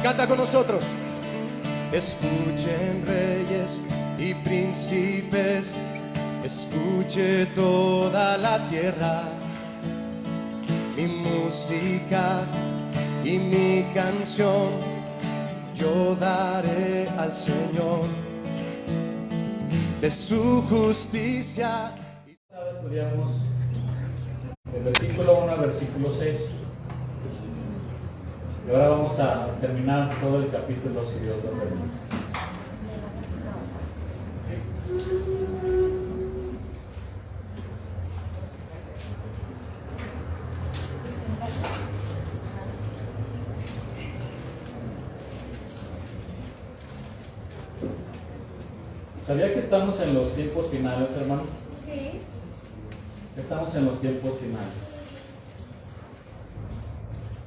Canta con nosotros. Escuchen reyes y príncipes, escuche toda la tierra, mi música y mi canción yo daré al Señor, de su justicia. Estudiamos el versículo 1 al versículo 6. Y ahora vamos a terminar todo el capítulo si Dios lo permite. ¿Sabía que estamos en los tiempos finales, hermano? Sí. Estamos en los tiempos finales.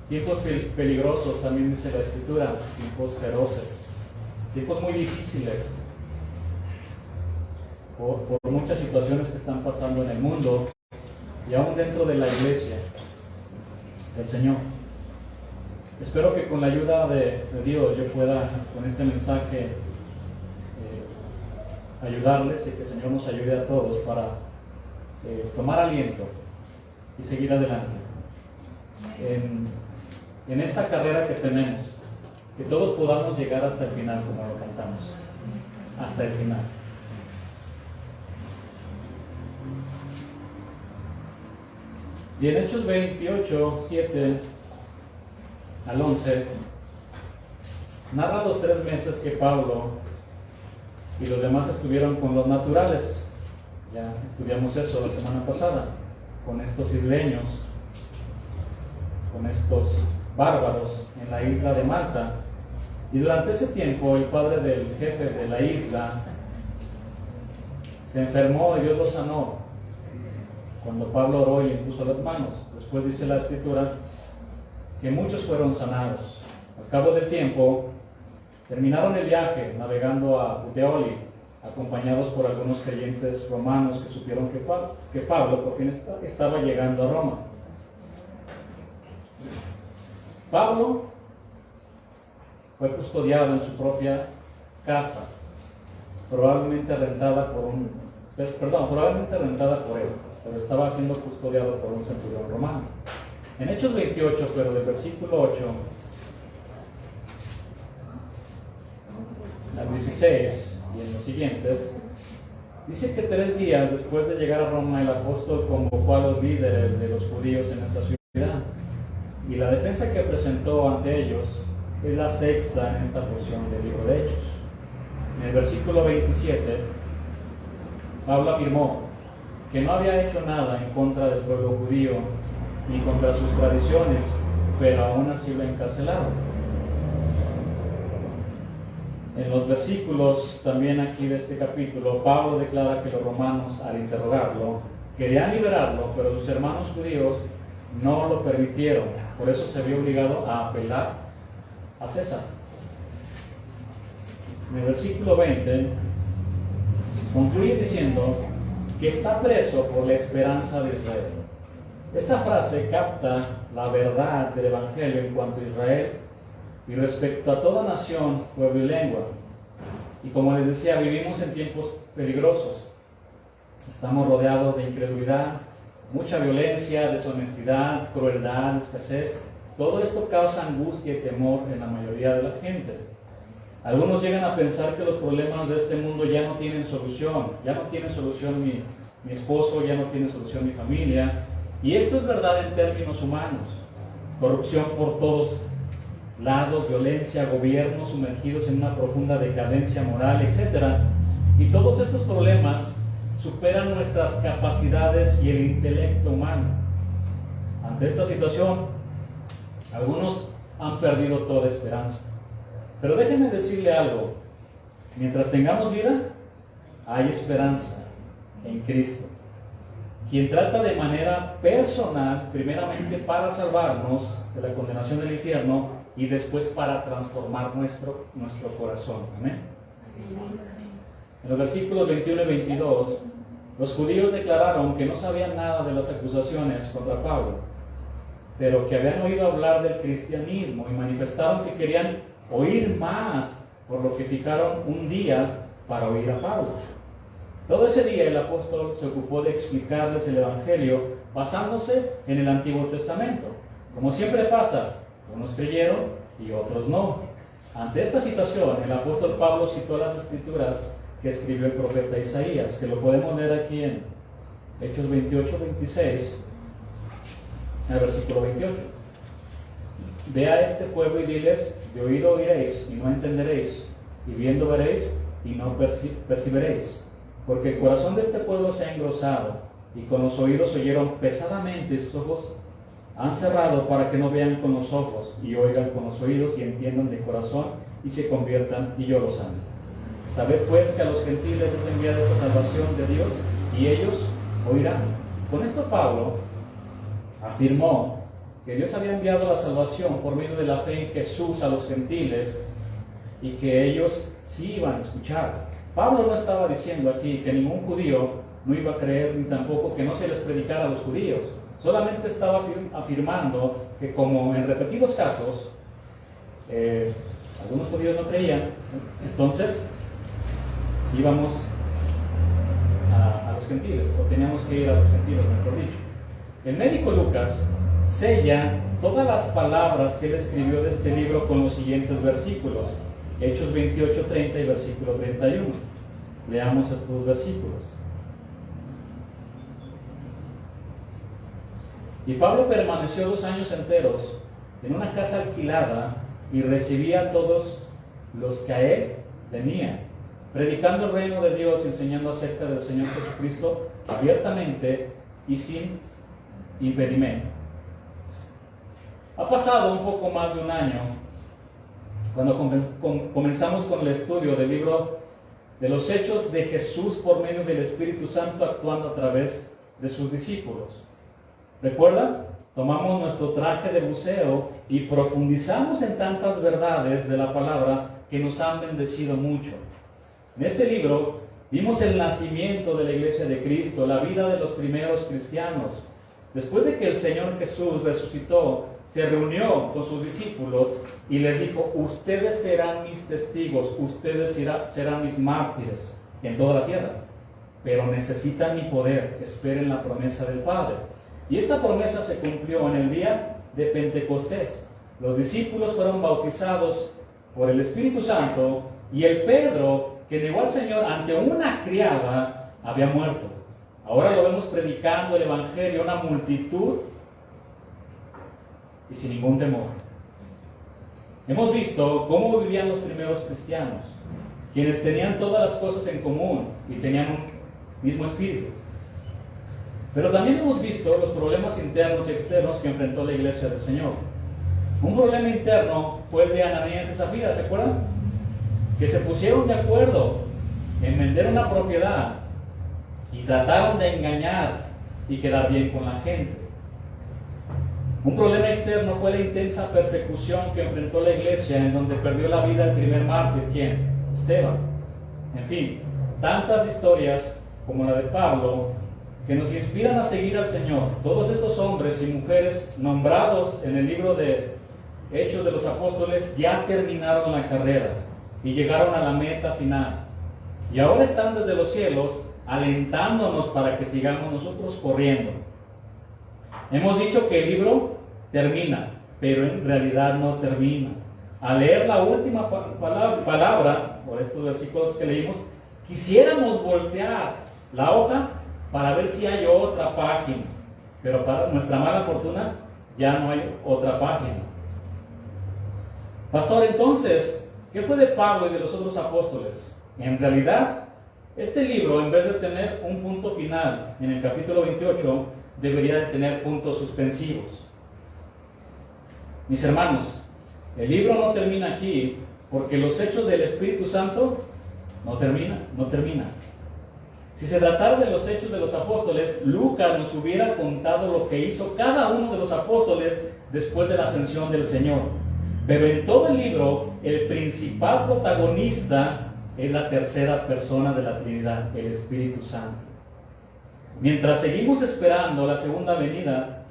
Tiempos peligrosos, también dice la Escritura, tiempos feroces, tiempos muy difíciles, por muchas situaciones que están pasando en el mundo y aún dentro de la iglesia del Señor. Espero que con la ayuda de Dios yo pueda con este mensaje ayudarles y que el Señor nos ayude a todos para tomar aliento y seguir adelante en esta carrera que tenemos, que todos podamos llegar hasta el final, como lo cantamos, hasta el final. Y en Hechos 28, 7 al 11 narra los 3 meses que Pablo y los demás estuvieron con los naturales. Ya estudiamos eso la semana pasada, con estos isleños, con estos bárbaros en la isla de Malta. Y durante ese tiempo el padre del jefe de la isla se enfermó y Dios lo sanó cuando Pablo oró y le impuso las manos. Después dice la Escritura que muchos fueron sanados. Al cabo del tiempo terminaron el viaje navegando a Puteoli, acompañados por algunos creyentes romanos que supieron que Pablo por fin estaba llegando a Roma. Pablo fue custodiado en su propia casa, probablemente rentada por él, pero estaba siendo custodiado por un centurión romano. En Hechos 28, pero del versículo 8 al 16 y en los siguientes, dice que 3 días después de llegar a Roma, el apóstol convocó a los líderes de los judíos en esa ciudad, y la defensa que presentó ante ellos es la sexta en esta porción del libro de Hechos. En el versículo 27, Pablo afirmó que no había hecho nada en contra del pueblo judío ni contra sus tradiciones, pero aún así lo encarcelaron. En los versículos también aquí de este capítulo, Pablo declara que los romanos, al interrogarlo, querían liberarlo, pero sus hermanos judíos no lo permitieron. Por eso se vio obligado a apelar a César. En el versículo 20 concluye diciendo que está preso por la esperanza de Israel. Esta frase capta la verdad del Evangelio en cuanto a Israel y respecto a toda nación, pueblo y lengua. Y como les decía, vivimos en tiempos peligrosos. Estamos rodeados de incredulidad, mucha violencia, deshonestidad, crueldad, escasez. Todo esto causa angustia y temor en la mayoría de la gente. Algunos llegan a pensar que los problemas de este mundo ya no tienen solución. Ya no tiene solución mi esposo, ya no tiene solución mi familia. Y esto es verdad en términos humanos. Corrupción por todos lados, violencia, gobiernos sumergidos en una profunda decadencia moral, etc. Y todos estos problemas superan nuestras capacidades y el intelecto humano. Ante esta situación, algunos han perdido toda esperanza. Pero déjenme decirle algo: mientras tengamos vida, hay esperanza en Cristo, quien trata de manera personal, primeramente para salvarnos de la condenación del infierno y después para transformar nuestro corazón. Amén. En los versículos 21 y 22, los judíos declararon que no sabían nada de las acusaciones contra Pablo, pero que habían oído hablar del cristianismo y manifestaron que querían oír más, por lo que fijaron un día para oír a Pablo. Todo ese día el apóstol se ocupó de explicarles el Evangelio basándose en el Antiguo Testamento. Como siempre pasa, unos creyeron y otros no. Ante esta situación, el apóstol Pablo citó las escrituras que escribió el profeta Isaías, que lo podemos leer aquí en Hechos 28, 26, en el versículo 28. Ve a este pueblo y diles: de oído oiréis y no entenderéis, y viendo veréis y no percibiréis. Porque el corazón de este pueblo se ha engrosado, y con los oídos oyeron pesadamente, y sus ojos han cerrado para que no vean con los ojos, y oigan con los oídos, y entiendan de corazón, y se conviertan, y yo los sane. Sabed pues que a los gentiles es enviada esta salvación de Dios, y ellos oirán. Con esto Pablo afirmó que Dios había enviado la salvación por medio de la fe en Jesús a los gentiles, y que ellos sí iban a escuchar. Pablo no estaba diciendo aquí que ningún judío no iba a creer, ni tampoco que no se les predicara a los judíos. Solamente estaba afirmando que, como en repetidos casos algunos judíos no creían, entonces íbamos a los gentiles, o teníamos que ir a los gentiles, mejor dicho. El médico Lucas sella todas las palabras que él escribió de este libro con los siguientes versículos: Hechos 28, 30 y versículo 31. Leamos estos versículos. Y Pablo permaneció 2 años enteros en una casa alquilada y recibía a todos los que a él venían, predicando el reino de Dios y enseñando acerca del Señor Jesucristo abiertamente y sin impedimento. Ha pasado un poco más de un año cuando comenzamos con el estudio del libro de los Hechos de Jesús por medio del Espíritu Santo actuando a través de sus discípulos. ¿Recuerdan? Tomamos nuestro traje de buceo y profundizamos en tantas verdades de la palabra que nos han bendecido mucho. En este libro vimos el nacimiento de la Iglesia de Cristo, la vida de los primeros cristianos. Después de que el Señor Jesús resucitó, se reunió con sus discípulos y les dijo: ustedes serán mis testigos, ustedes serán mis mártires en toda la tierra, pero necesitan mi poder, esperen la promesa del Padre. Y esta promesa se cumplió en el día de Pentecostés. Los discípulos fueron bautizados por el Espíritu Santo, y el Pedro, que negó al Señor ante una criada, había muerto. Ahora lo vemos predicando el Evangelio a una multitud y sin ningún temor. Hemos visto cómo vivían los primeros cristianos, quienes tenían todas las cosas en común y tenían un mismo espíritu. Pero también hemos visto los problemas internos y externos que enfrentó la Iglesia del Señor. Un problema interno fue el de Ananías y Zafira, ¿se acuerdan? Que se pusieron de acuerdo en vender una propiedad y trataron de engañar y quedar bien con la gente. Un problema externo fue la intensa persecución que enfrentó la iglesia, en donde perdió la vida el primer mártir. ¿Quién? Esteban. En fin, tantas historias como la de Pablo que nos inspiran a seguir al Señor. Todos estos hombres y mujeres nombrados en el libro de Hechos de los Apóstoles ya terminaron la carrera y llegaron a la meta final. Y ahora están desde los cielos alentándonos para que sigamos nosotros corriendo. Hemos dicho que el libro termina, pero en realidad no termina. Al leer la última palabra, por estos versículos que leímos, quisiéramos voltear la hoja para ver si hay otra página, pero para nuestra mala fortuna ya no hay otra página. Pastor, entonces, ¿qué fue de Pablo y de los otros apóstoles? En realidad, este libro, en vez de tener un punto final en el capítulo 28, debería de tener puntos suspensivos. Mis hermanos, el libro no termina aquí, porque los hechos del Espíritu Santo no termina. Si se tratara de los hechos de los apóstoles, Lucas nos hubiera contado lo que hizo cada uno de los apóstoles después de la ascensión del Señor. Pero en todo el libro, el principal protagonista es la tercera persona de la Trinidad, el Espíritu Santo. Mientras seguimos esperando la segunda venida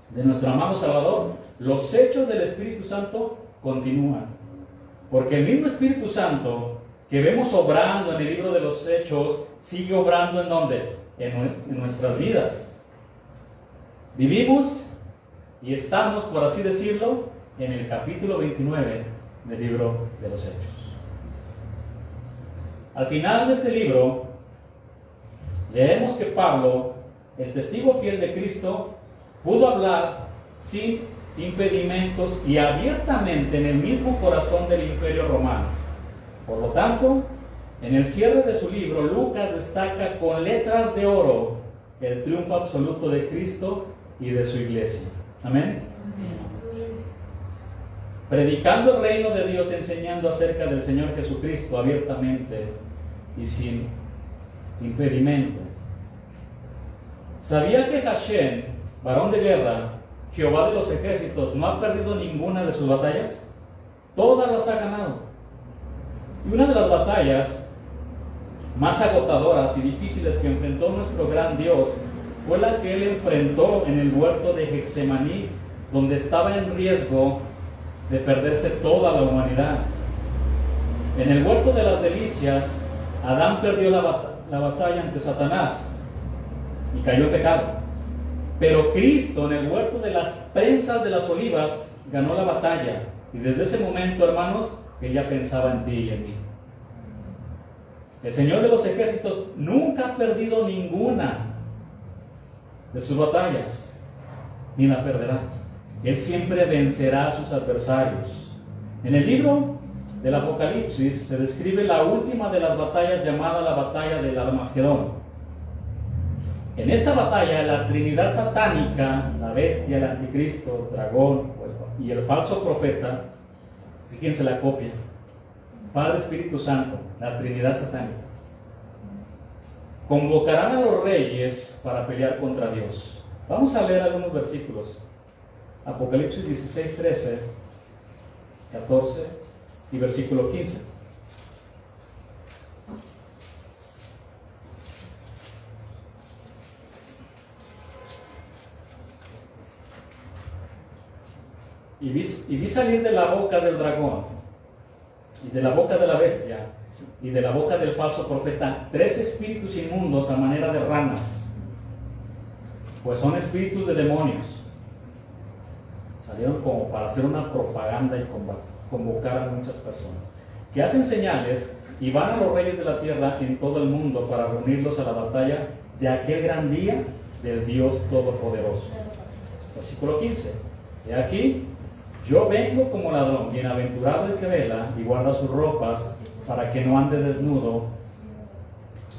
de nuestro amado Salvador, los hechos del Espíritu Santo continúan. Porque el mismo Espíritu Santo que vemos obrando en el libro de los Hechos, sigue obrando ¿en dónde? En nuestras vidas. Vivimos y estamos, por así decirlo, en el capítulo 29 del libro de los Hechos. Al final de este libro, leemos que Pablo, el testigo fiel de Cristo, pudo hablar sin impedimentos y abiertamente en el mismo corazón del Imperio Romano. Por lo tanto, en el cierre de su libro, Lucas destaca con letras de oro el triunfo absoluto de Cristo y de su iglesia. Amén. Predicando el reino de Dios, enseñando acerca del Señor Jesucristo abiertamente y sin impedimento. ¿Sabía que Hashem, varón de guerra, Jehová de los ejércitos, no ha perdido ninguna de sus batallas? Todas las ha ganado. Y una de las batallas más agotadoras y difíciles que enfrentó nuestro gran Dios fue la que él enfrentó en el huerto de Getsemaní, donde estaba en riesgo de perderse toda la humanidad. En el huerto de las delicias, Adán perdió la batalla ante Satanás y cayó en pecado. Pero Cristo, en el huerto de las prensas de las olivas, ganó la batalla. Y desde ese momento, hermanos, Él ya pensaba en ti y en mí. El Señor de los ejércitos nunca ha perdido ninguna de sus batallas, ni la perderá. Él siempre vencerá a sus adversarios. En el libro del Apocalipsis se describe la última de las batallas, llamada la batalla del Armagedón. En esta batalla, la Trinidad satánica, la bestia, el anticristo, el dragón y el falso profeta, fíjense la copia, Padre, Espíritu Santo, la Trinidad satánica, convocarán a los reyes para pelear contra Dios. Vamos a leer algunos versículos. Apocalipsis 16, 13, 14 y versículo 15. Y vi salir de la boca del dragón, y de la boca de la bestia, y de la boca del falso profeta, 3 espíritus inmundos a manera de ranas, pues son espíritus de demonios. Salieron como para hacer una propaganda y convocar a muchas personas, que hacen señales y van a los reyes de la tierra en todo el mundo para reunirlos a la batalla de aquel gran día del Dios Todopoderoso. Versículo 15. He aquí, yo vengo como ladrón, bienaventurado el que vela y guarda sus ropas, para que no ande desnudo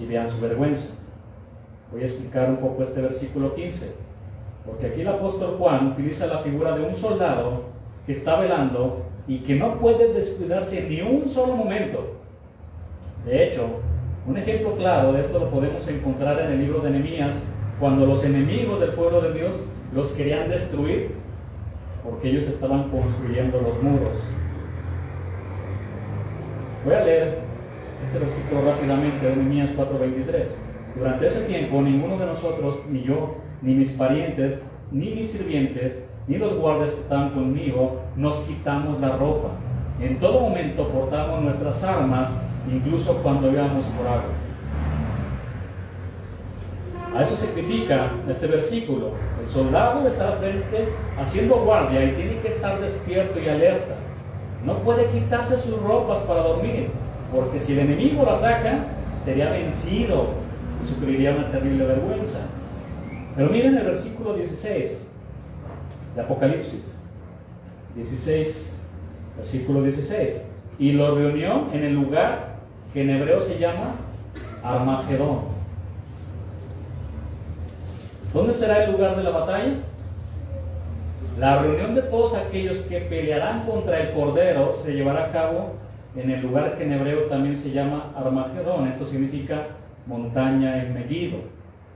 y vean su vergüenza. Voy a explicar un poco este versículo 15, porque aquí el apóstol Juan utiliza la figura de un soldado que está velando y que no puede descuidarse ni un solo momento. De hecho, un ejemplo claro de esto lo podemos encontrar en el libro de Nehemías, cuando los enemigos del pueblo de Dios los querían destruir, porque ellos estaban construyendo los muros. Voy a leer este versículo rápidamente de Nehemías 4:23. Durante ese tiempo, ninguno de nosotros, ni yo, ni mis parientes, ni mis sirvientes, ni los guardias que estaban conmigo, nos quitamos la ropa. En todo momento portamos nuestras armas, incluso cuando íbamos por agua. A eso significa este versículo. El soldado está al frente haciendo guardia y tiene que estar despierto y alerta. No puede quitarse sus ropas para dormir, porque si el enemigo lo ataca, sería vencido y sufriría una terrible vergüenza. Pero miren el versículo 16 de Apocalipsis 16, versículo 16. Y lo reunió en el lugar que en hebreo se llama Armagedón. ¿Dónde será el lugar de la batalla? La reunión de todos aquellos que pelearán contra el Cordero se llevará a cabo en el lugar que en hebreo también se llama Armagedón. Esto significa montaña en Megiddo.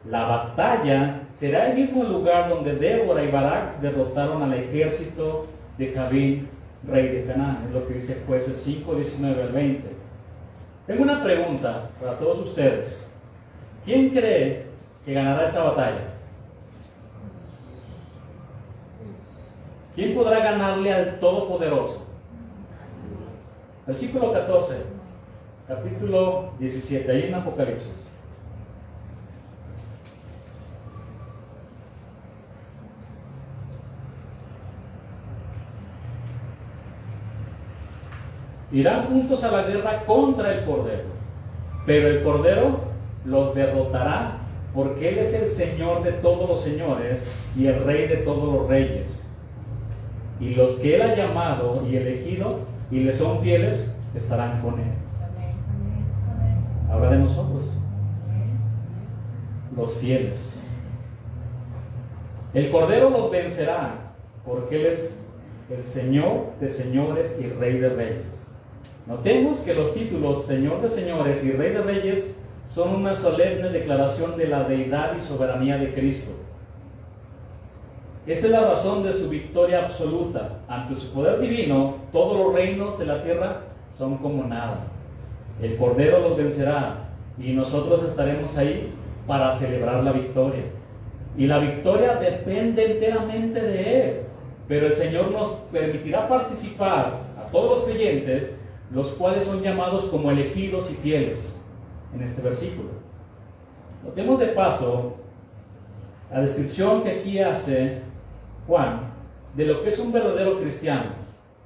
La batalla será el mismo lugar donde Débora y Barak derrotaron al ejército de Jabín, rey de Canaán. Es lo que dice Jueces 5, 19 al 20. Tengo una pregunta para todos ustedes. ¿Quién cree que ganará esta batalla? ¿Quién podrá ganarle al Todopoderoso? Versículo 14, capítulo 17, ahí en Apocalipsis. Irán juntos a la guerra contra el Cordero, pero el Cordero los derrotará, porque Él es el Señor de todos los señores y el Rey de todos los reyes. Y los que Él ha llamado y elegido y le son fieles, estarán con Él. Habla de nosotros, los fieles. El Cordero los vencerá, porque Él es el Señor de señores y Rey de reyes. Notemos que los títulos Señor de señores y Rey de reyes son una solemne declaración de la deidad y soberanía de Cristo. Esta es la razón de su victoria absoluta. Ante su poder divino, todos los reinos de la tierra son como nada. El Cordero los vencerá y nosotros estaremos ahí para celebrar la victoria. Y la victoria depende enteramente de Él. Pero el Señor nos permitirá participar a todos los creyentes, los cuales son llamados como elegidos y fieles en este versículo. Notemos de paso la descripción que aquí hace Juan de lo que es un verdadero cristiano.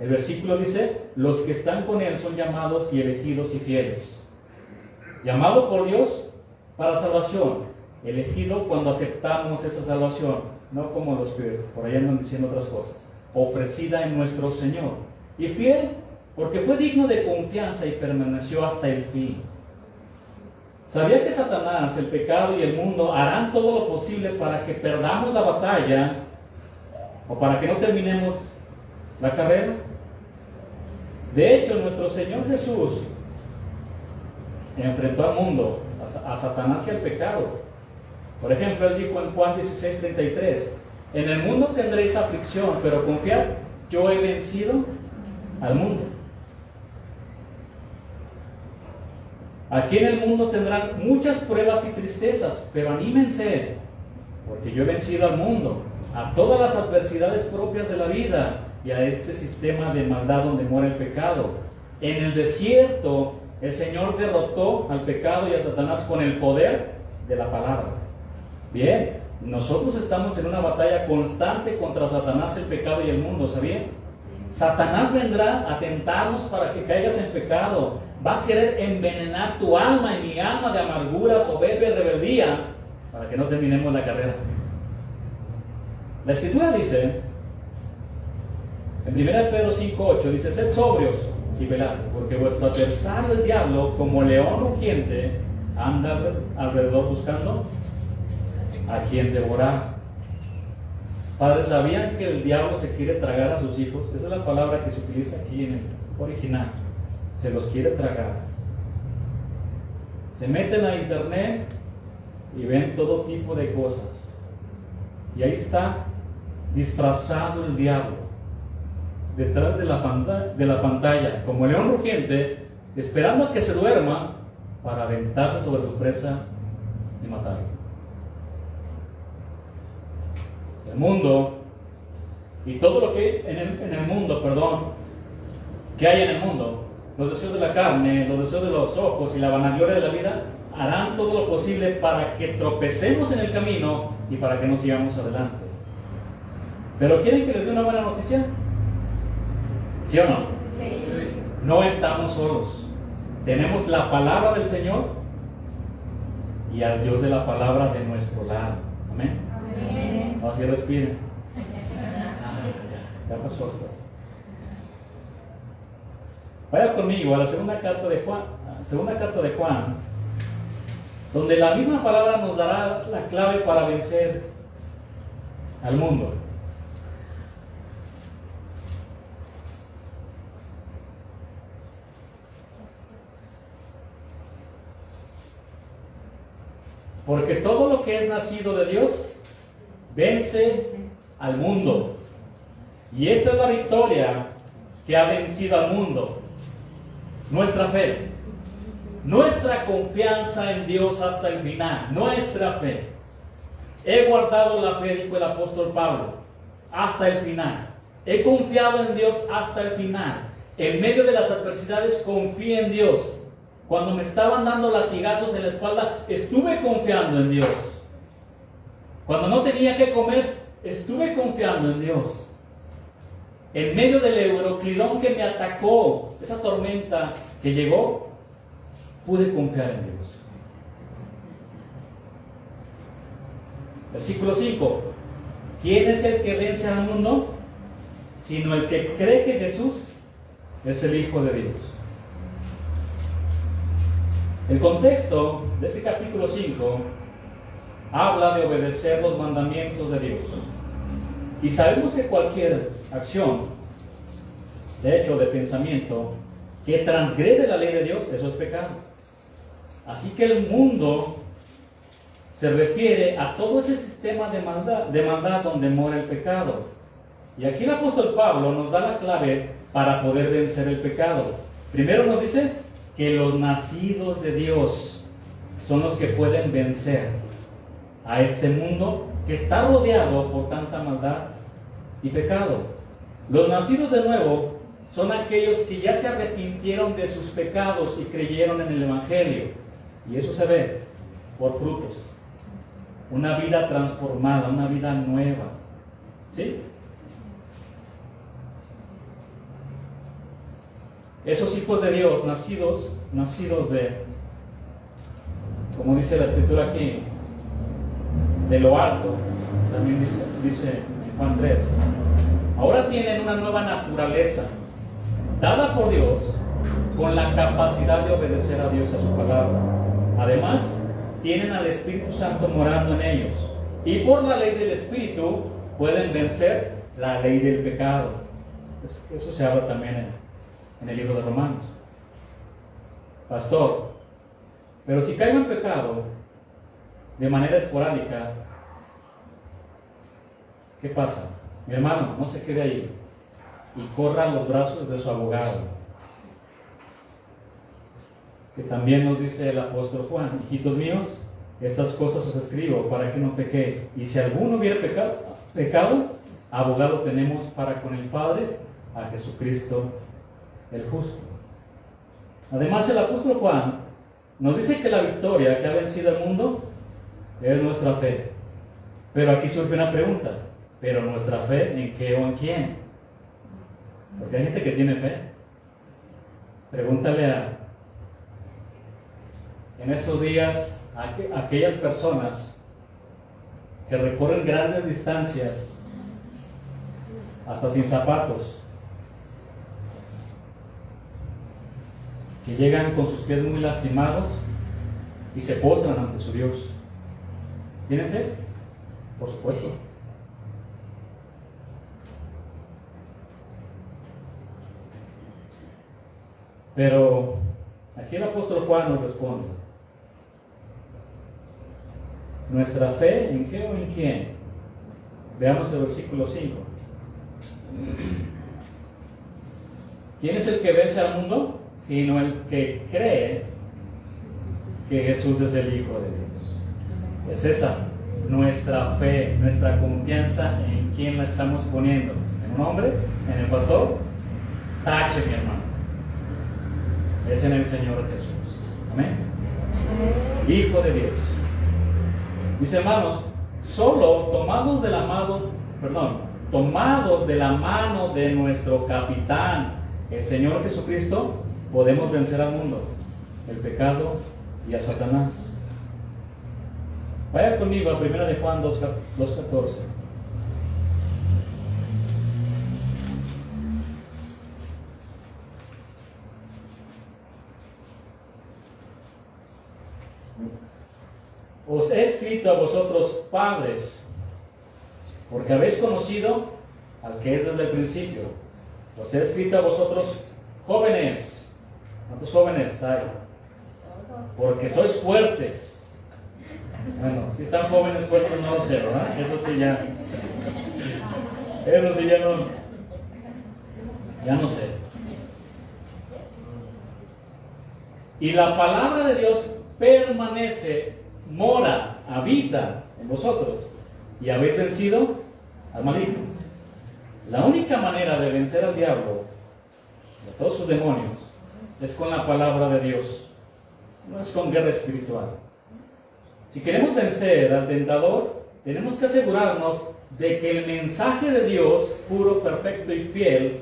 El versículo dice: los que están con Él son llamados y elegidos y fieles. Llamado por Dios para salvación, elegido cuando aceptamos esa salvación, no como los que por ahí andan diciendo otras cosas, ofrecida en nuestro Señor. Y fiel, porque fue digno de confianza y permaneció hasta el fin. ¿Sabía que Satanás, el pecado y el mundo harán todo lo posible para que perdamos la batalla o para que no terminemos la carrera? De hecho, nuestro Señor Jesús enfrentó al mundo, a Satanás y al pecado. Por ejemplo, Él dijo en Juan 16:33: en el mundo tendréis aflicción, pero confiad, yo he vencido al mundo. Aquí en el mundo tendrán muchas pruebas y tristezas, pero anímense, porque yo he vencido al mundo, a todas las adversidades propias de la vida y a este sistema de maldad donde mora el pecado. En el desierto, el Señor derrotó al pecado y a Satanás con el poder de la palabra. Bien, nosotros estamos en una batalla constante contra Satanás, el pecado y el mundo, ¿sabían? Satanás vendrá a tentarnos para que caigas en pecado. Va a querer envenenar tu alma y mi alma de amargura, soberbia y rebeldía para que no terminemos la carrera. La Escritura dice, en 1 Pedro 5:8, dice: sed sobrios y velad, porque vuestro adversario el diablo, como león rugiente, anda alrededor buscando a quien devorar. Padres, ¿sabían que el diablo se quiere tragar a sus hijos? Esa es la palabra que se utiliza aquí en el original. Se los quiere tragar. Se meten a internet y ven todo tipo de cosas. Y ahí está disfrazado el diablo, detrás de la pantalla, como león rugiente, esperando a que se duerma para aventarse sobre su presa y matarlo. El mundo y todo lo que en el mundo, que hay en el mundo, los deseos de la carne, los deseos de los ojos y la vanagloria de la vida, harán todo lo posible para que tropecemos en el camino y para que no sigamos adelante. ¿Pero quieren que les dé una buena noticia? ¿Sí o no? Sí. No estamos solos. Tenemos la palabra del Señor y al Dios de la palabra de nuestro lado. Amén. Amén. Así respiren. Ya pasó esto. Vaya conmigo a la segunda carta de Juan, donde la misma palabra nos dará la clave para vencer al mundo. Porque todo lo que es nacido de Dios vence al mundo. Y esta es la victoria que ha vencido al mundo. Nuestra fe, nuestra confianza en Dios hasta el final, nuestra fe. He guardado la fe, dijo el apóstol Pablo, hasta el final. He confiado en Dios hasta el final. en medio de las adversidades confié en Dios. Cuando me estaban dando latigazos en la espalda, estuve confiando en Dios. Cuando no tenía que comer, estuve confiando en Dios. En medio del Euroclidón que me atacó, esa tormenta que llegó, pude confiar en Dios. Versículo 5. ¿Quién es el que vence al mundo? Sino el que cree que Jesús es el Hijo de Dios. El contexto de este capítulo 5 habla de obedecer los mandamientos de Dios. Y sabemos que cualquier acción, de hecho, de pensamiento, que transgrede la ley de Dios, eso es pecado. Así que el mundo se refiere a todo ese sistema de maldad donde mora el pecado. Y aquí el apóstol Pablo nos da la clave para poder vencer el pecado. Primero nos dice que los nacidos de Dios son los que pueden vencer a este mundo que está rodeado por tanta maldad y pecado. Los nacidos de nuevo son aquellos que ya se arrepintieron de sus pecados y creyeron en el Evangelio. Y eso se ve por frutos. Una vida transformada, una vida nueva. ¿Sí? Esos hijos de Dios, nacidos de, como dice la escritura aquí, de lo alto, también dice en Juan 3, ahora tienen una nueva naturaleza, dada por Dios, con la capacidad de obedecer a Dios, a su palabra. Además, tienen al Espíritu Santo morando en ellos, y por la ley del Espíritu pueden vencer la ley del pecado. Eso se habla también en el libro de Romanos. Pastor, pero si caigo en pecado de manera esporádica, ¿qué pasa? Mi hermano, no se quede ahí y corra a los brazos de su abogado, que también nos dice el apóstol Juan: hijitos míos, estas cosas os escribo para que no pequéis, y si alguno hubiera pecado, abogado tenemos para con el Padre, a Jesucristo el justo. Además, el apóstol Juan nos dice que la victoria que ha vencido el mundo es nuestra fe. Pero aquí surge una pregunta: ¿pero nuestra fe en qué o en quién? Porque hay gente que tiene fe. Pregúntale en estos días a aquellas personas que recorren grandes distancias hasta sin zapatos, que llegan con sus pies muy lastimados y se postran ante su Dios. ¿Tienen fe? Por supuesto. Pero aquí el apóstol Juan nos responde: ¿nuestra fe en qué o en quién? Veamos el versículo 5. ¿Quién es el que vence al mundo? Sino el que cree que Jesús es el Hijo de Dios. Es esa nuestra fe, nuestra confianza. ¿En quién la estamos poniendo? ¿En un hombre? ¿En el pastor? Tache, mi hermano. Es en el Señor Jesús. Amén. Hijo de Dios. Mis hermanos, solo tomados de la mano de nuestro capitán, el Señor Jesucristo, podemos vencer al mundo, el pecado y a Satanás. Vaya conmigo a 1 de Juan 2:14. Os he escrito a vosotros, padres, porque habéis conocido al que es desde el principio. Os he escrito a vosotros, jóvenes. ¿Cuántos jóvenes hay? Porque sois fuertes. Bueno, si están jóvenes fuertes no lo sé, ¿verdad? Eso sí ya no sé. Y la palabra de Dios permanece, mora, habita en vosotros, y habéis vencido al maligno. La única manera de vencer al diablo y a todos sus demonios es con la palabra de Dios, no es con guerra espiritual. Si queremos vencer al tentador, tenemos que asegurarnos de que el mensaje de Dios, puro, perfecto y fiel,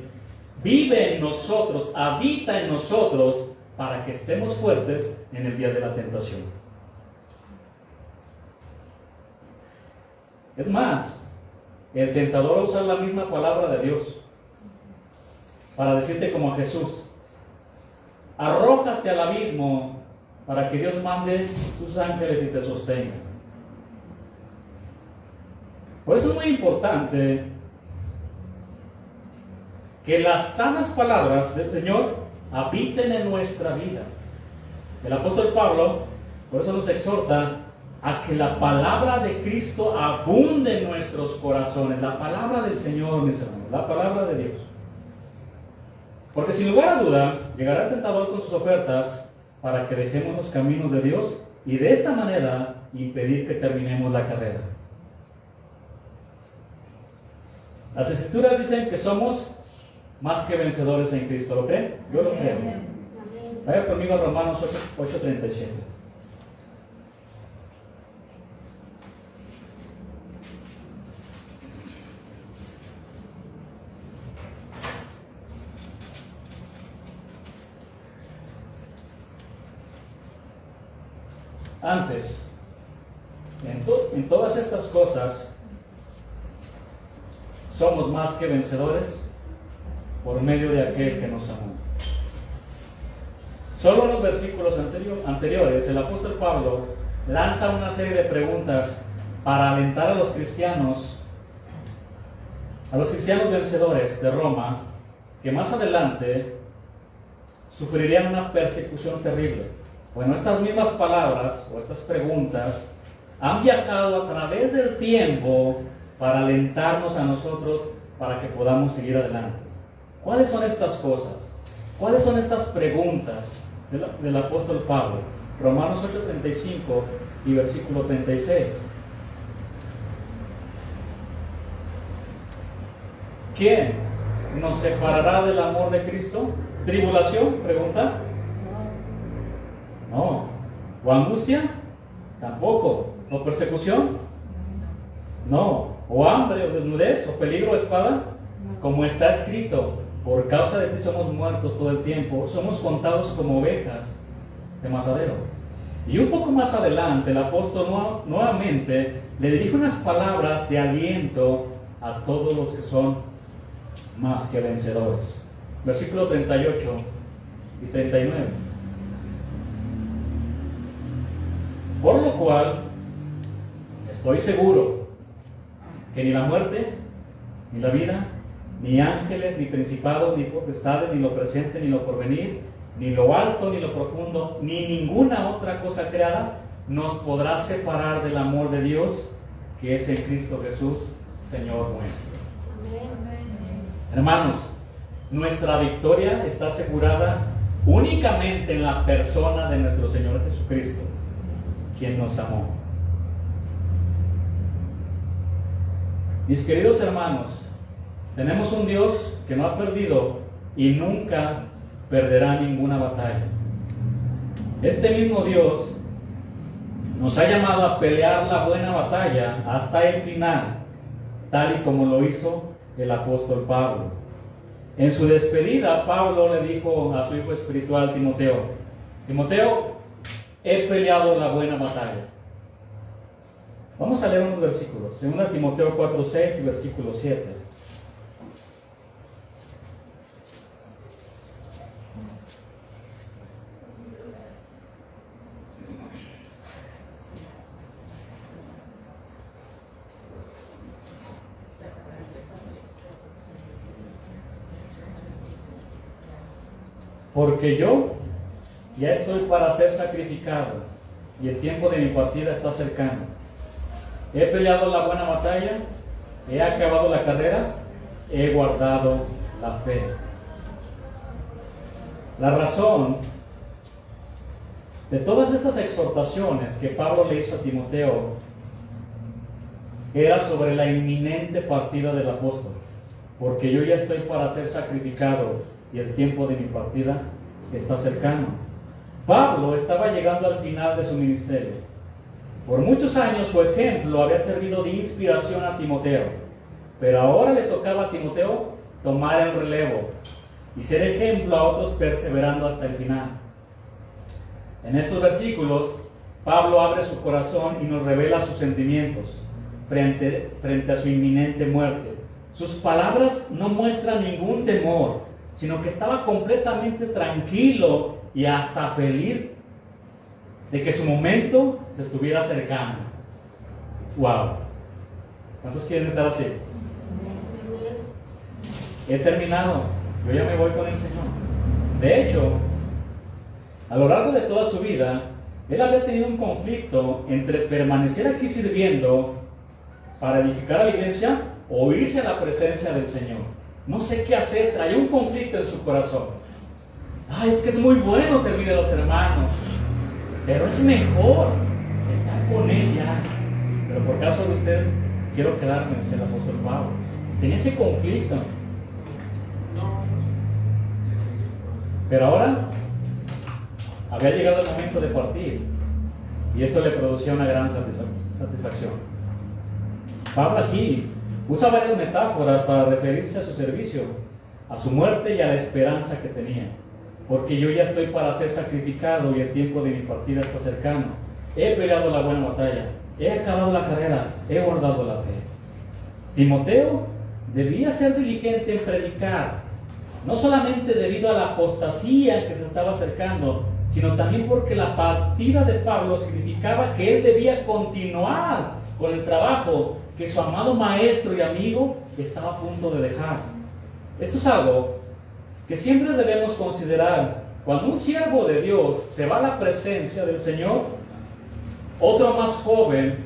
vive en nosotros, habita en nosotros, para que estemos fuertes en el día de la tentación. Es más, el tentador va a usar la misma palabra de Dios para decirte como a Jesús: arrójate al abismo para que Dios mande sus ángeles y te sostenga. Por eso es muy importante que las sanas palabras del Señor habiten en nuestra vida. El apóstol Pablo, por eso nos exhorta a que la palabra de Cristo abunde en nuestros corazones. La palabra del Señor, mis hermanos, la palabra de Dios. Porque sin lugar a duda, llegará el tentador con sus ofertas para que dejemos los caminos de Dios y de esta manera impedir que terminemos la carrera. Las Escrituras dicen que somos más que vencedores en Cristo. ¿Lo creen? Yo lo creo. Vaya conmigo a Romanos 8:37. Antes, en todas estas cosas, somos más que vencedores por medio de aquel que nos amó. Solo en los versículos anteriores, el apóstol Pablo lanza una serie de preguntas para alentar a los cristianos vencedores de Roma, que más adelante sufrirían una persecución terrible. Bueno, estas mismas palabras o estas preguntas han viajado a través del tiempo para alentarnos a nosotros para que podamos seguir adelante. ¿Cuáles son estas cosas? ¿Cuáles son estas preguntas del apóstol Pablo? Romanos 8:35 y versículo 36. ¿Quién nos separará del amor de Cristo? ¿Tribulación? Pregunta. No. ¿O angustia? Tampoco. ¿O persecución? No. ¿O hambre, o desnudez, o peligro, o espada? Como está escrito: por causa de ti somos muertos todo el tiempo, somos contados como ovejas de matadero. Y un poco más adelante el apóstol nuevamente le dirige unas palabras de aliento a todos los que son más que vencedores. Versículo 38 y 39. Por lo cual estoy seguro que ni la muerte, ni la vida, ni ángeles, ni principados, ni potestades, ni lo presente, ni lo porvenir, ni lo alto, ni lo profundo, ni ninguna otra cosa creada nos podrá separar del amor de Dios que es en Cristo Jesús, Señor nuestro. Amén. Hermanos, nuestra victoria está asegurada únicamente en la persona de nuestro Señor Jesucristo, quien nos amó. Mis queridos hermanos, tenemos un Dios que no ha perdido y nunca perderá ninguna batalla. Este mismo Dios nos ha llamado a pelear la buena batalla hasta el final, tal y como lo hizo el apóstol Pablo. En su despedida, Pablo le dijo a su hijo espiritual Timoteo: Timoteo, he peleado la buena batalla. Vamos a leer unos versículos. 2 Timoteo 4:6 y versículo 7. Porque yo ya estoy para ser sacrificado y el tiempo de mi partida está cercano. He peleado la buena batalla, he acabado la carrera, he guardado la fe. La razón de todas estas exhortaciones que Pablo le hizo a Timoteo era sobre la inminente partida del apóstol. Porque yo ya estoy para ser sacrificado y el tiempo de mi partida está cercano. Pablo estaba llegando al final de su ministerio. Por muchos años su ejemplo había servido de inspiración a Timoteo, pero ahora le tocaba a Timoteo tomar el relevo y ser ejemplo a otros perseverando hasta el final. En estos versículos, Pablo abre su corazón y nos revela sus sentimientos frente a su inminente muerte. Sus palabras no muestran ningún temor, sino que estaba completamente tranquilo y hasta feliz de que su momento se estuviera acercando. ¡Wow! ¿Cuántos quieren estar así? He terminado, yo ya me voy con el Señor. De hecho, a lo largo de toda su vida, él había tenido un conflicto entre permanecer aquí sirviendo para edificar a la iglesia o irse a la presencia del Señor. No sé qué hacer, traía un conflicto en su corazón. Es que es muy bueno servir a los hermanos, pero es mejor estar con Él ya. Pero por caso de ustedes, quiero quedarme, dice el apóstol Pablo. Tenía ese conflicto. Pero ahora había llegado el momento de partir, y esto le producía una gran satisfacción. Pablo aquí usa varias metáforas para referirse a su servicio, a su muerte y a la esperanza que tenía. Porque yo ya estoy para ser sacrificado y el tiempo de mi partida está cercano. He peleado la buena batalla, he acabado la carrera, he guardado la fe. Timoteo debía ser diligente en predicar, no solamente debido a la apostasía que se estaba acercando, sino también porque la partida de Pablo significaba que él debía continuar con el trabajo que su amado maestro y amigo estaba a punto de dejar. Esto es algo que siempre debemos considerar. Cuando un siervo de Dios se va a la presencia del Señor, otro más joven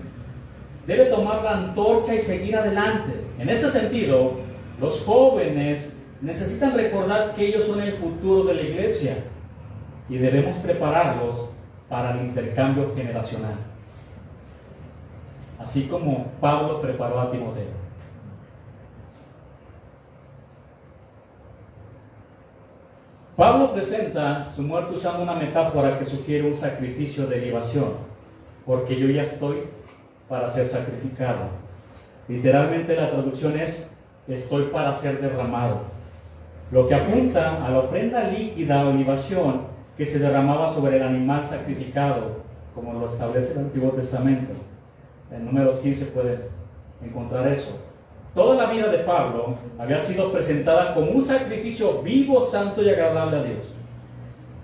debe tomar la antorcha y seguir adelante. En este sentido, los jóvenes necesitan recordar que ellos son el futuro de la iglesia y debemos prepararlos para el intercambio generacional, así como Pablo preparó a Timoteo. Pablo presenta su muerte usando una metáfora que sugiere un sacrificio de libación, porque yo ya estoy para ser sacrificado. Literalmente la traducción es: estoy para ser derramado, lo que apunta a la ofrenda líquida o libación que se derramaba sobre el animal sacrificado, como lo establece el Antiguo Testamento. En Números 15 pueden encontrar eso. Toda la vida de Pablo había sido presentada como un sacrificio vivo, santo y agradable a Dios.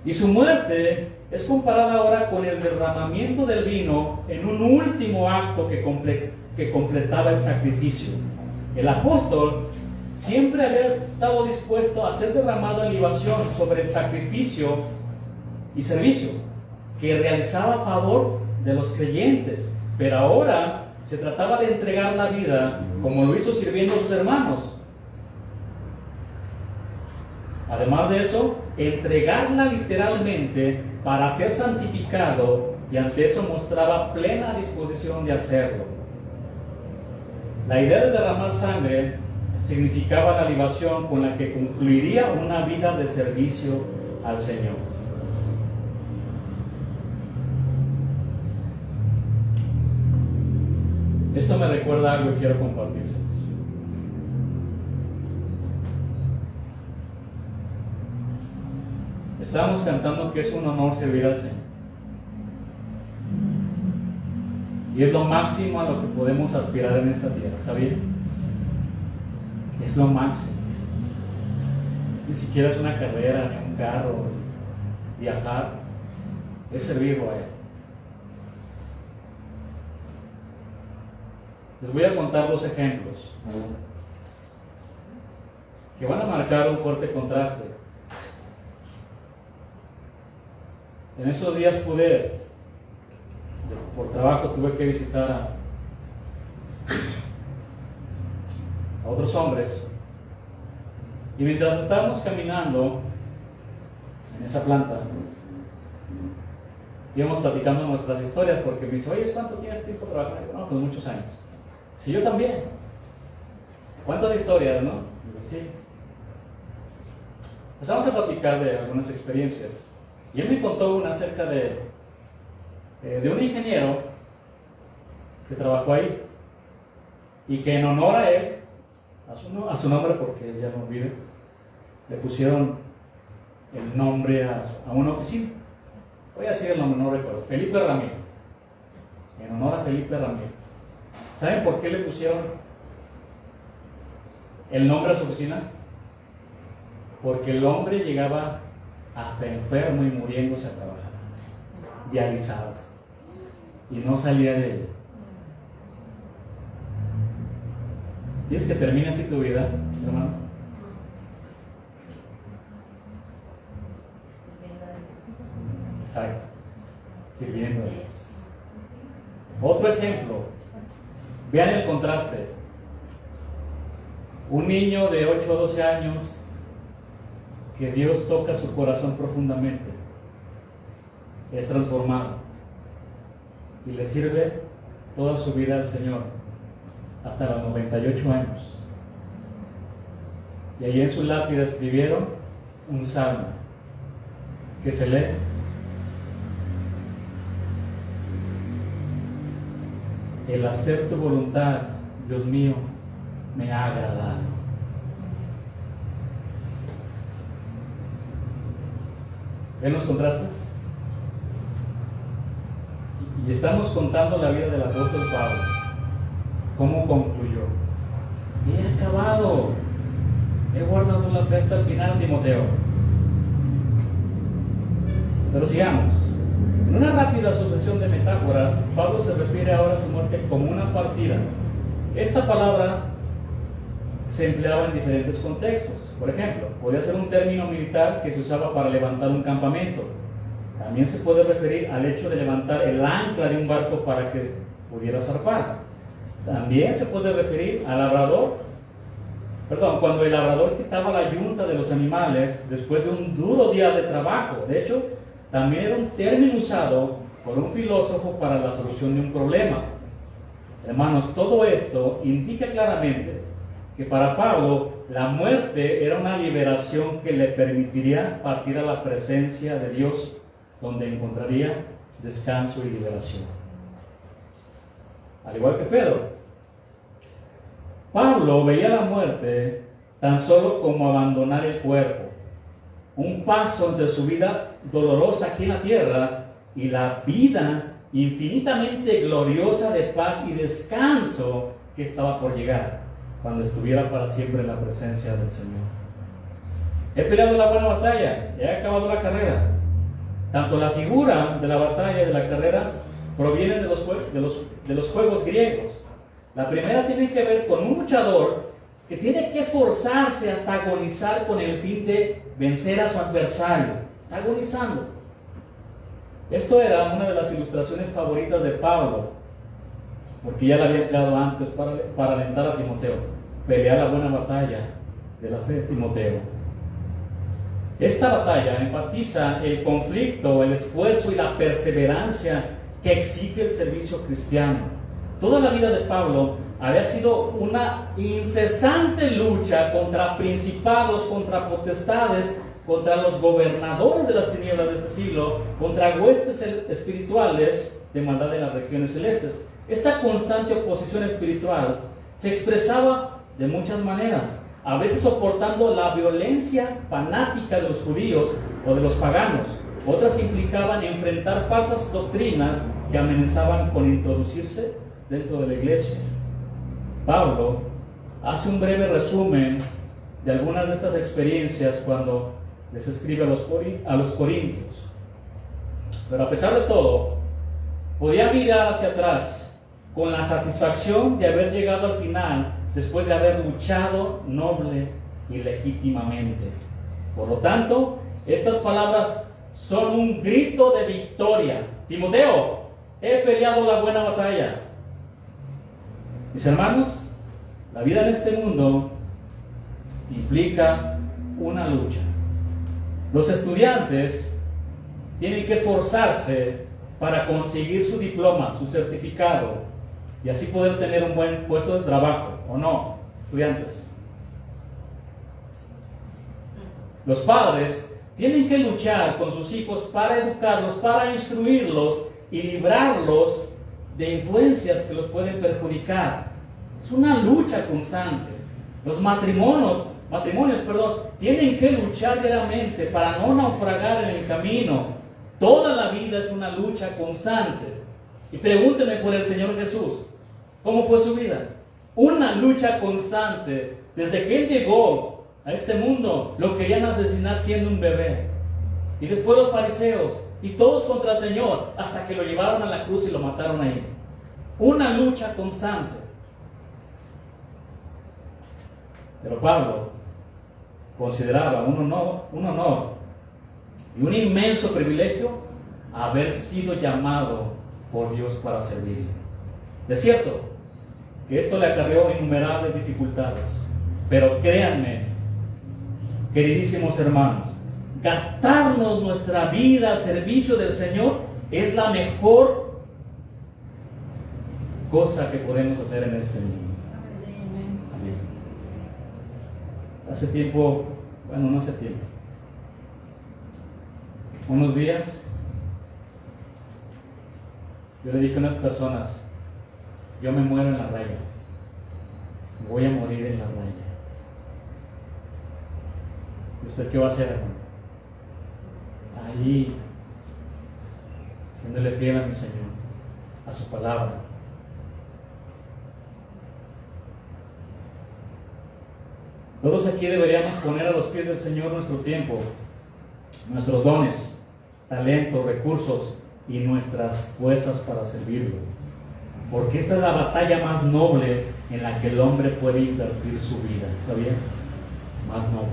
Y su muerte es comparada ahora con el derramamiento del vino en un último acto que completaba el sacrificio. El apóstol siempre había estado dispuesto a ser derramado en libación sobre el sacrificio y servicio que realizaba a favor de los creyentes, pero ahora se trataba de entregar la vida como lo hizo sirviendo a sus hermanos. Además de eso, entregarla literalmente para ser santificado, y ante eso mostraba plena disposición de hacerlo. La idea de derramar sangre significaba la libación con la que concluiría una vida de servicio al Señor. Esto me recuerda algo que quiero compartírselos. Estábamos cantando que es un honor servir al Señor. Y es lo máximo a lo que podemos aspirar en esta tierra, ¿sabían? Es lo máximo. Ni siquiera es una carrera, ni un carro, viajar. Es servirlo a Él. Les voy a contar dos ejemplos que van a marcar un fuerte contraste. En esos días por trabajo tuve que visitar a otros hombres, y mientras estábamos caminando en esa planta, íbamos platicando nuestras historias, porque me dice: oye, ¿cuánto tienes tiempo trabajando? No, pues muchos años. Sí, yo también. ¿Cuántas historias, no? Digo, sí. Pues vamos a platicar de algunas experiencias. Y él me contó una acerca de un ingeniero que trabajó ahí y que en honor a él, a su nombre, porque él ya no vive, le pusieron el nombre a una oficina. Voy a decir el nombre, no recuerdo. Felipe Ramírez. En honor a Felipe Ramírez. ¿Saben por qué le pusieron el nombre a su oficina? Porque el hombre llegaba hasta enfermo y muriéndose a trabajar, dializado, y no salía de él. ¿Quieres que termine así tu vida, hermano? Exacto, sirviendo a Dios. Otro ejemplo, vean el contraste. Un niño de 8 o 12 años que Dios toca su corazón profundamente, es transformado y le sirve toda su vida al Señor hasta los 98 años. Y ahí en su lápida escribieron un salmo que se lee: el hacer tu voluntad, Dios mío, me ha agradado. ¿Ven los contrastes? Y estamos contando la vida del apóstol Pablo. ¿Cómo concluyó? He acabado. He guardado la fe hasta el final, Timoteo. Pero sigamos. En una rápida sucesión de metáforas, Pablo se refiere ahora a su muerte como una partida. Esta palabra se empleaba en diferentes contextos. Por ejemplo, podía ser un término militar que se usaba para levantar un campamento. También se puede referir al hecho de levantar el ancla de un barco para que pudiera zarpar. También se puede referir al labrador, cuando el labrador quitaba la yunta de los animales después de un duro día de trabajo. De hecho, también era un término usado por un filósofo para la solución de un problema. Hermanos, todo esto indica claramente que para Pablo la muerte era una liberación que le permitiría partir a la presencia de Dios, donde encontraría descanso y liberación. Al igual que Pedro, Pablo veía la muerte tan solo como abandonar el cuerpo, un paso entre su vida dolorosa aquí en la tierra y la vida infinitamente gloriosa de paz y descanso que estaba por llegar cuando estuviera para siempre en la presencia del Señor. He peleado la buena batalla, he acabado la carrera. Tanto la figura de la batalla y de la carrera provienen de los juegos griegos. La primera tiene que ver con un luchador que tiene que esforzarse hasta agonizar con el fin de vencer a su adversario. Está agonizando. Esto era una de las ilustraciones favoritas de Pablo, porque ya la había empleado antes para alentar a Timoteo. Pelea la buena batalla de la fe, Timoteo. Esta batalla enfatiza el conflicto, el esfuerzo y la perseverancia que exige el servicio cristiano. Toda la vida de Pablo había sido una incesante lucha contra principados, contra potestades, contra los gobernadores de las tinieblas de este siglo, contra huestes espirituales de maldad en las regiones celestes. Esta constante oposición espiritual se expresaba de muchas maneras, a veces soportando la violencia fanática de los judíos o de los paganos. Otras implicaban enfrentar falsas doctrinas que amenazaban con introducirse dentro de la iglesia. Pablo hace un breve resumen de algunas de estas experiencias cuando les escribe a los corintios. Pero a pesar de todo, podía mirar hacia atrás con la satisfacción de haber llegado al final después de haber luchado noble y legítimamente. Por lo tanto, estas palabras son un grito de victoria. Timoteo, he peleado la buena batalla. Mis hermanos, la vida en este mundo implica una lucha. Los estudiantes tienen que esforzarse para conseguir su diploma, su certificado, y así poder tener un buen puesto de trabajo, ¿o no, estudiantes? Los padres tienen que luchar con sus hijos para educarlos, para instruirlos y librarlos de influencias que los pueden perjudicar. Es una lucha constante. Los matrimonios, tienen que luchar diariamente para no naufragar en el camino. Toda la vida es una lucha constante. Y pregúnteme por el Señor Jesús, ¿cómo fue su vida? Una lucha constante. Desde que Él llegó a este mundo, lo querían asesinar siendo un bebé. Y después los fariseos, y todos contra el Señor, hasta que lo llevaron a la cruz y lo mataron ahí. Una lucha constante. Pero Pablo consideraba un honor y un inmenso privilegio haber sido llamado por Dios para servir. Es cierto que esto le acarreó innumerables dificultades, pero créanme, queridísimos hermanos, gastarnos nuestra vida al servicio del Señor es la mejor cosa que podemos hacer en este mundo. Amén. Hace tiempo, no hace tiempo, unos días, yo le dije a unas personas, yo me muero en la raya, voy a morir en la raya. ¿Y usted qué va a hacer, hermano? Ahí, siéndole fiel a mi Señor, a su palabra. Todos aquí deberíamos poner a los pies del Señor nuestro tiempo, nuestros dones, talentos, recursos y nuestras fuerzas para servirlo. Porque esta es la batalla más noble en la que el hombre puede invertir su vida. ¿Sabía? Más noble.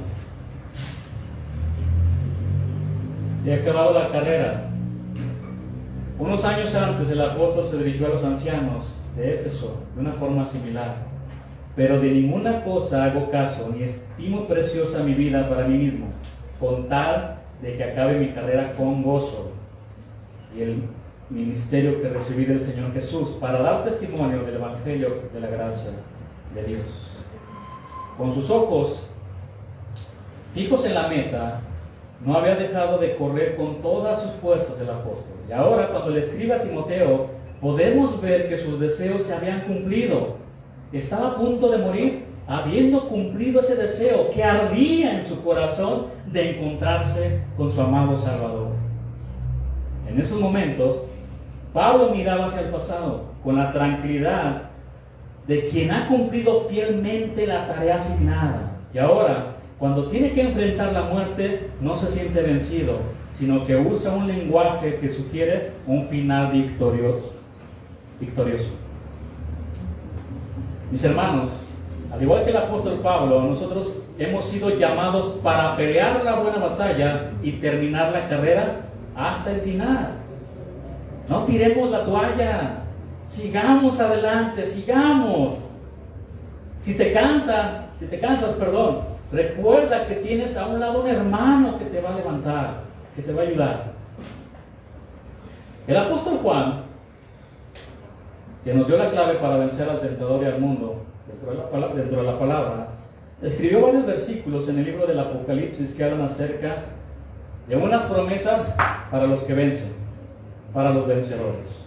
He acabado la carrera. Unos años antes el apóstol se dirigió a los ancianos de Éfeso de una forma similar. Pero de ninguna cosa hago caso, ni estimo preciosa mi vida para mí mismo, con tal de que acabe mi carrera con gozo y el ministerio que recibí del Señor Jesús, para dar testimonio del Evangelio de la gracia de Dios. Con sus ojos fijos en la meta, no había dejado de correr con todas sus fuerzas el apóstol. Y ahora, cuando le escribe a Timoteo, podemos ver que sus deseos se habían cumplido. Estaba a punto de morir, habiendo cumplido ese deseo que ardía en su corazón de encontrarse con su amado Salvador. En esos momentos, Pablo miraba hacia el pasado con la tranquilidad de quien ha cumplido fielmente la tarea asignada. Y ahora, cuando tiene que enfrentar la muerte, no se siente vencido, sino que usa un lenguaje que sugiere un final victorioso. Mis hermanos, al igual que el apóstol Pablo, nosotros hemos sido llamados para pelear la buena batalla y terminar la carrera hasta el final. No tiremos la toalla, sigamos adelante, sigamos. Si te cansas, recuerda que tienes a un lado un hermano que te va a levantar, que te va a ayudar. El apóstol Juan, que nos dio la clave para vencer al tentador y al mundo dentro de la palabra, escribió varios versículos en el libro del Apocalipsis que hablan acerca de unas promesas para los que vencen, para los vencedores.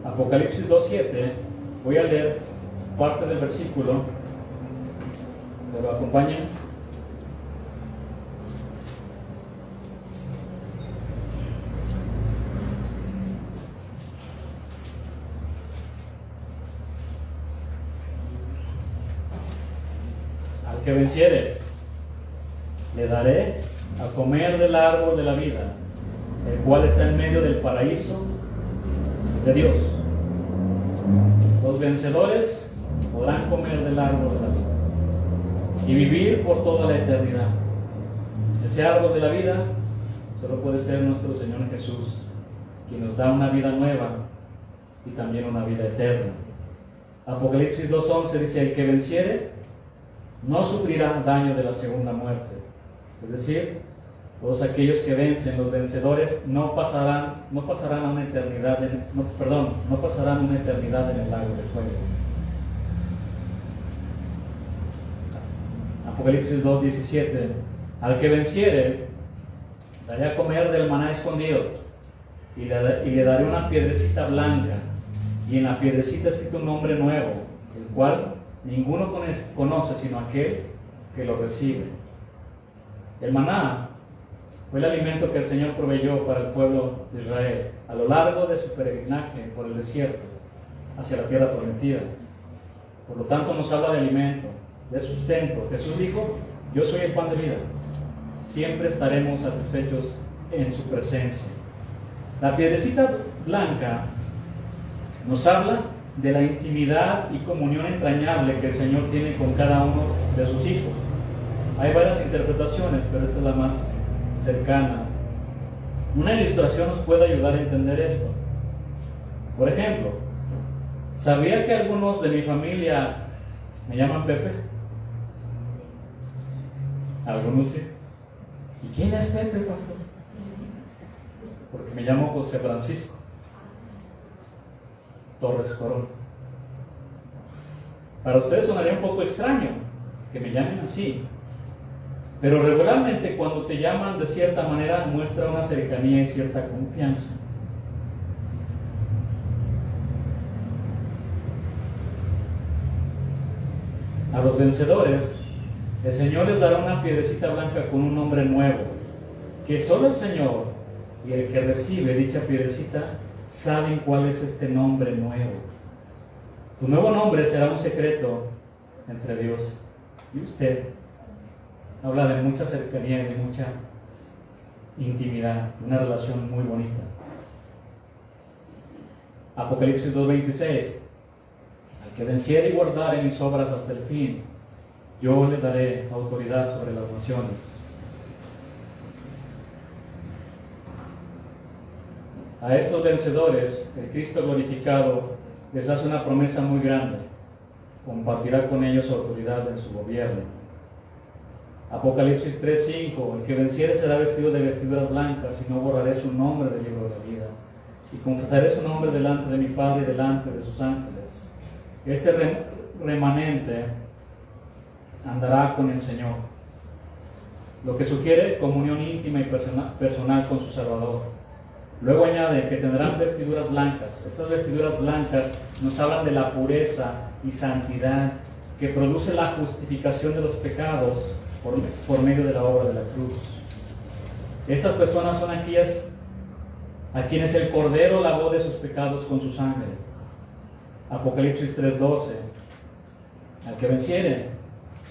Apocalipsis 2:7, voy a leer parte del versículo, ¿me lo acompañan? Al que venciere, le daré a comer del árbol de la vida, el cual está en medio del paraíso de Dios. Los vencedores podrán comer del árbol de la vida y vivir por toda la eternidad. Ese árbol de la vida solo puede ser nuestro Señor Jesús, quien nos da una vida nueva y también una vida eterna. Apocalipsis 2:11 dice: el que venciere no sufrirá daño de la segunda muerte. Es decir, todos aquellos que vencen, los vencedores, no pasarán una eternidad en el lago de fuego. Apocalipsis 2:17. Al que venciere, daré a comer del maná escondido, y le daré una piedrecita blanca, y en la piedrecita escrito un nombre nuevo, el cual ninguno conoce sino aquel que lo recibe. El maná fue el alimento que el Señor proveyó para el pueblo de Israel a lo largo de su peregrinaje por el desierto hacia la tierra prometida. Por lo tanto, nos habla de alimento, de sustento. Jesús dijo: yo soy el pan de vida. Siempre estaremos satisfechos en su presencia. La piedrecita blanca nos habla de la intimidad y comunión entrañable que el Señor tiene con cada uno de sus hijos. Hay varias interpretaciones, pero esta es la más cercana. Una ilustración nos puede ayudar a entender esto. Por ejemplo, ¿sabía que algunos de mi familia me llaman Pepe? Algunos sí. ¿Y quién es Pepe, pastor? Porque me llamo José Francisco Torres Corón. Para ustedes sonaría un poco extraño que me llamen así, pero regularmente cuando te llaman de cierta manera muestra una cercanía y cierta confianza. A los vencedores, el Señor les dará una piedrecita blanca con un nombre nuevo, que solo el Señor y el que recibe dicha piedrecita saben cuál es este nombre nuevo. Tu nuevo nombre será un secreto entre Dios y usted. Habla de mucha cercanía y de mucha intimidad, una relación muy bonita. Apocalipsis 2:26. Al que venciere y guardare mis obras hasta el fin, yo le daré autoridad sobre las naciones. A estos vencedores, el Cristo glorificado les hace una promesa muy grande: compartirá con ellos su autoridad en su gobierno. Apocalipsis 3:5. El que venciere será vestido de vestiduras blancas, y no borraré su nombre del libro de la vida, y confesaré su nombre delante de mi Padre y delante de sus ángeles. Este remanente andará con el Señor, lo que sugiere comunión íntima y personal con su Salvador. Luego añade que tendrán vestiduras blancas. Estas vestiduras blancas nos hablan de la pureza y santidad que produce la justificación de los pecados por medio de la obra de la cruz. Estas personas son aquellas a quienes el Cordero lavó de sus pecados con su sangre. Apocalipsis 3:12. Al que venciere,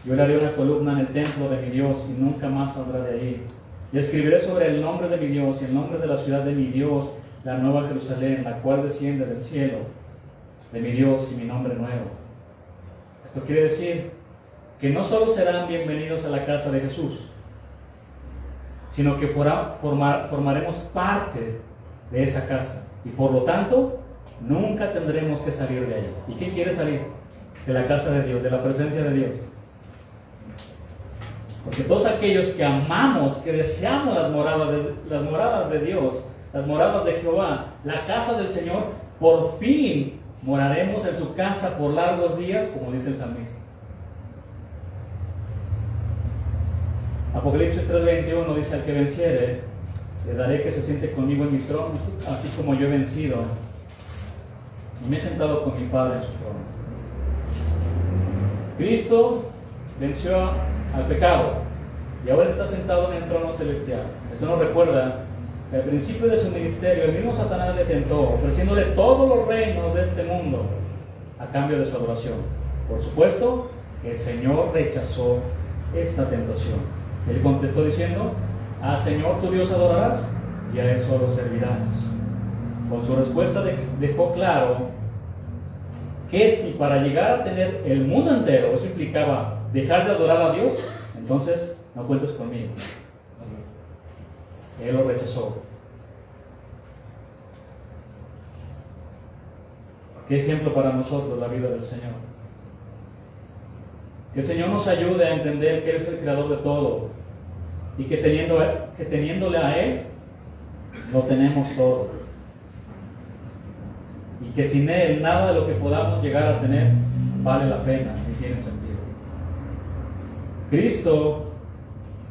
yo le haré una columna en el templo de mi Dios, y nunca más saldrá de ahí. Y escribiré sobre el nombre de mi Dios y el nombre de la ciudad de mi Dios, la nueva Jerusalén, la cual desciende del cielo de mi Dios, y mi nombre nuevo. Esto quiere decir que no solo serán bienvenidos a la casa de Jesús, sino que formaremos parte de esa casa, y por lo tanto nunca tendremos que salir de ahí. ¿Y quién quiere salir de la casa de Dios, de la presencia de Dios? Porque todos aquellos que amamos, que deseamos las moradas de Dios, las moradas de Jehová, la casa del Señor, por fin moraremos en su casa por largos días, como dice el salmista. Apocalipsis 3:21 dice: al que venciere, le daré que se siente conmigo en mi trono, así como yo he vencido y me he sentado con mi Padre en su trono. Cristo venció al pecado y ahora está sentado en el trono celestial. Esto nos recuerda que al principio de su ministerio el mismo Satanás le tentó, ofreciéndole todos los reinos de este mundo a cambio de su adoración. Por supuesto, el Señor rechazó esta tentación. Él contestó diciendo: al Señor tu Dios adorarás y a Él solo servirás. Con su respuesta dejó claro que si para llegar a tener el mundo entero eso implicaba dejar de adorar a Dios, entonces no cuentes conmigo. Él lo rechazó. Qué ejemplo para nosotros la vida del Señor. Que el Señor nos ayude a entender que Él es el creador de todo y que teniéndole a Él lo tenemos todo, y que sin Él nada de lo que podamos llegar a tener vale la pena ni tiene sentido. Cristo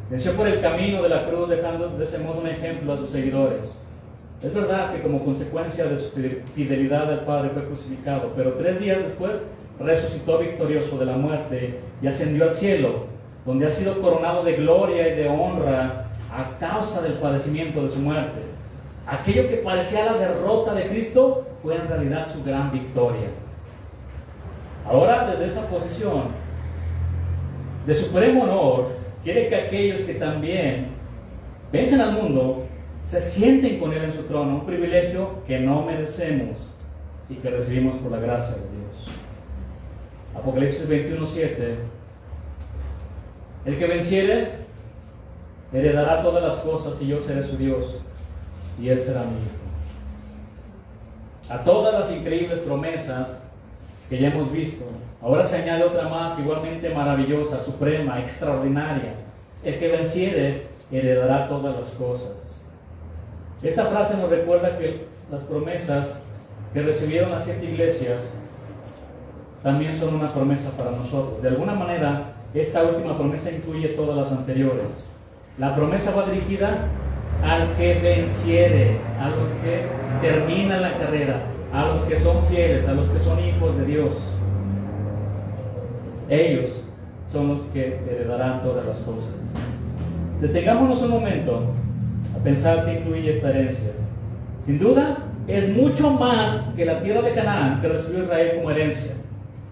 venció por el camino de la cruz, dejando de ese modo un ejemplo a sus seguidores. Es verdad que como consecuencia de su fidelidad al Padre fue crucificado, pero 3 días después resucitó victorioso de la muerte y ascendió al cielo, donde ha sido coronado de gloria y de honra a causa del padecimiento de su muerte. Aquello que parecía la derrota de Cristo fue en realidad su gran victoria. Ahora, desde esa posición de supremo honor, quiere que aquellos que también vencen al mundo se sienten con Él en su trono, un privilegio que no merecemos y que recibimos por la gracia de Dios. Apocalipsis 21:7: el que venciere heredará todas las cosas y yo seré su Dios y Él será mi hijo. A todas las increíbles promesas que ya hemos visto, ahora se añade otra más igualmente maravillosa, suprema, extraordinaria: el que venciere heredará todas las cosas. Esta frase nos recuerda que las promesas que recibieron las 7 iglesias también son una promesa para nosotros. De alguna manera, esta última promesa incluye todas las anteriores. La promesa va dirigida al que venciere, a los que terminan la carrera, a los que son fieles, a los que son hijos de Dios. Ellos son los que heredarán todas las cosas. Detengámonos un momento a pensar qué incluye esta herencia. Sin duda, es mucho más que la tierra de Canaán que recibió Israel como herencia.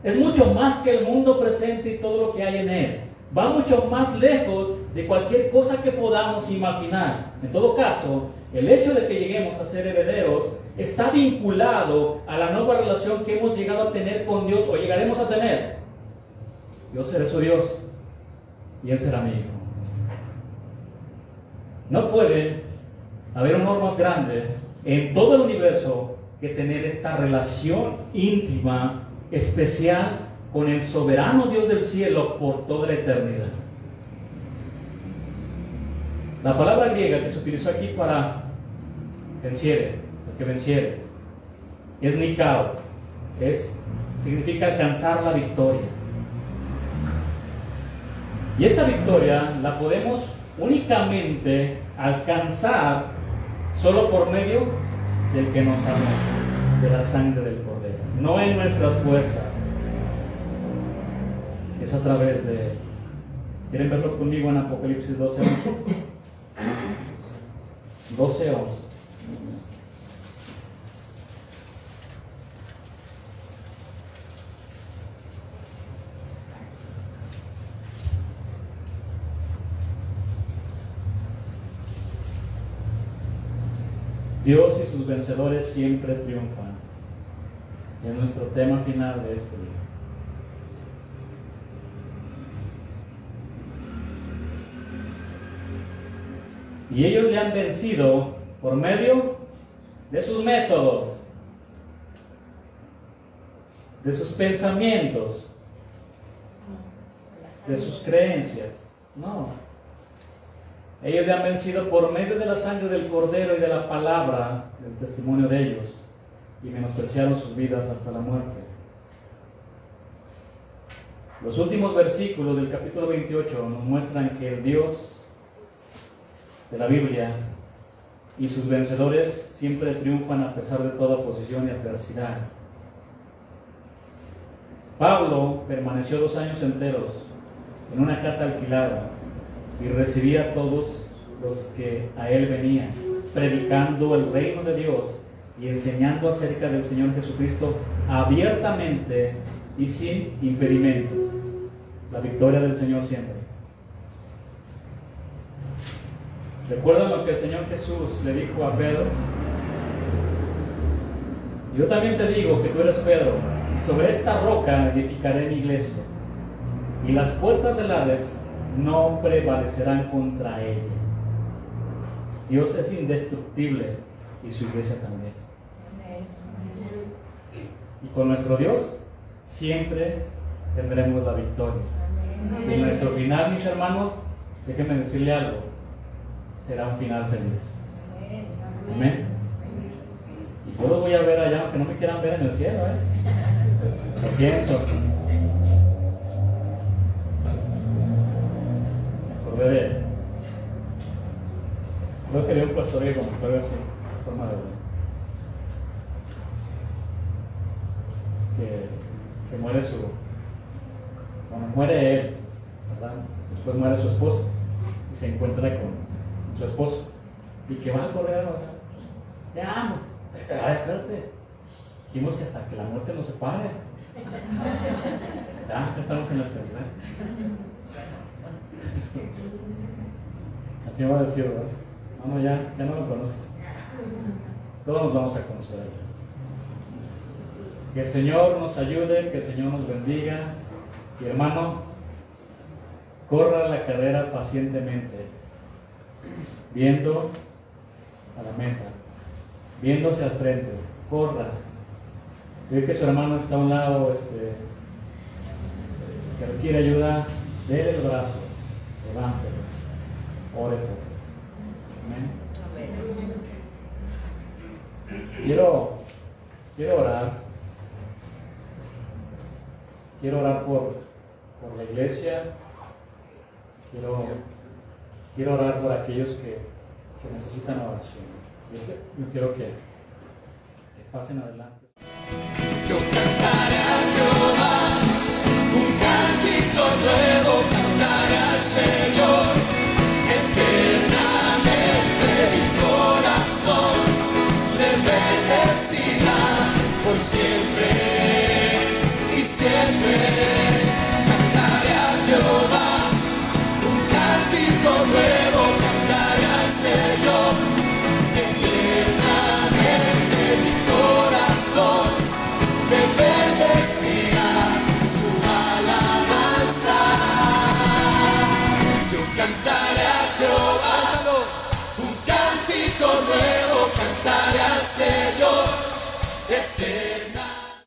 Es mucho más que el mundo presente y todo lo que hay en él. Va mucho más lejos de cualquier cosa que podamos imaginar. En todo caso, el hecho de que lleguemos a ser herederos está vinculado a la nueva relación que hemos llegado a tener con Dios o llegaremos a tener. Yo seré su Dios y Él será mi hijo. No puede haber honor más grande en todo el universo que tener esta relación íntima, especial, con el soberano Dios del cielo por toda la eternidad. La palabra griega que se utilizó aquí para venciere, el que venciere, es nikao, significa alcanzar la victoria. Y esta victoria la podemos únicamente alcanzar solo por medio del que nos amó, de la sangre del Cordero, no en nuestras fuerzas, es a través de Él. ¿Quieren verlo conmigo en Apocalipsis 12:11? 12:11. Dios y sus vencedores siempre triunfan. Es nuestro tema final de este día. Y ellos le han vencido por medio de sus métodos, de sus pensamientos, de sus creencias. No. Ellos le han vencido por medio de la sangre del Cordero y de la palabra, del testimonio de ellos, y menospreciaron sus vidas hasta la muerte. Los últimos versículos del capítulo 28 nos muestran que el Dios de la Biblia y sus vencedores siempre triunfan a pesar de toda oposición y adversidad. Pablo permaneció 2 años enteros en una casa alquilada y recibía a todos los que a él venían, predicando el reino de Dios y enseñando acerca del Señor Jesucristo abiertamente y sin impedimento. La victoria del Señor siempre. ¿Recuerdan lo que el Señor Jesús le dijo a Pedro? Yo también te digo que tú eres Pedro, y sobre esta roca edificaré mi iglesia, y las puertas del Hades no prevalecerán contra ella. Dios es indestructible y su iglesia también. Y con nuestro Dios siempre tendremos la victoria. Y nuestro final, mis hermanos, déjenme decirle algo, será un final feliz. Amén. Y yo los voy a ver allá, aunque no me quieran ver en el cielo, Lo siento. acordé de él. Creo que había un pastor que comentó algo así, en forma de que muere muere él, ¿verdad? Después muere su esposa y se encuentra con su esposo y que va a correr a pasar. Te amo. Espérate. Dijimos que hasta que la muerte nos separe. Ya estamos en la eternidad. Así me va a decir, ¿verdad? No, ya no lo conozco. Todos nos vamos a conocer. Que el Señor nos ayude, que el Señor nos bendiga. Y hermano, corra la carrera pacientemente, viendo a la meta, viéndose al frente, corra. Si ve que su hermano está a un lado, que requiere ayuda, déle el brazo, levántelo, ore por él. Amén. Quiero orar. Quiero orar por la iglesia. Quiero orar por aquellos que necesitan oración. Yo quiero que pasen adelante. Yo cantaré a Jehová un cántico nuevo, cantaré al Señor eternamente. Mi corazón le bendecirá por siempre y siempre. Cantaré a Jehová un cántico nuevo, cantaré al Señor eternamente. Mi corazón me bendecirá su alabanza. Yo cantaré a Jehová un cántico nuevo, cantaré al Señor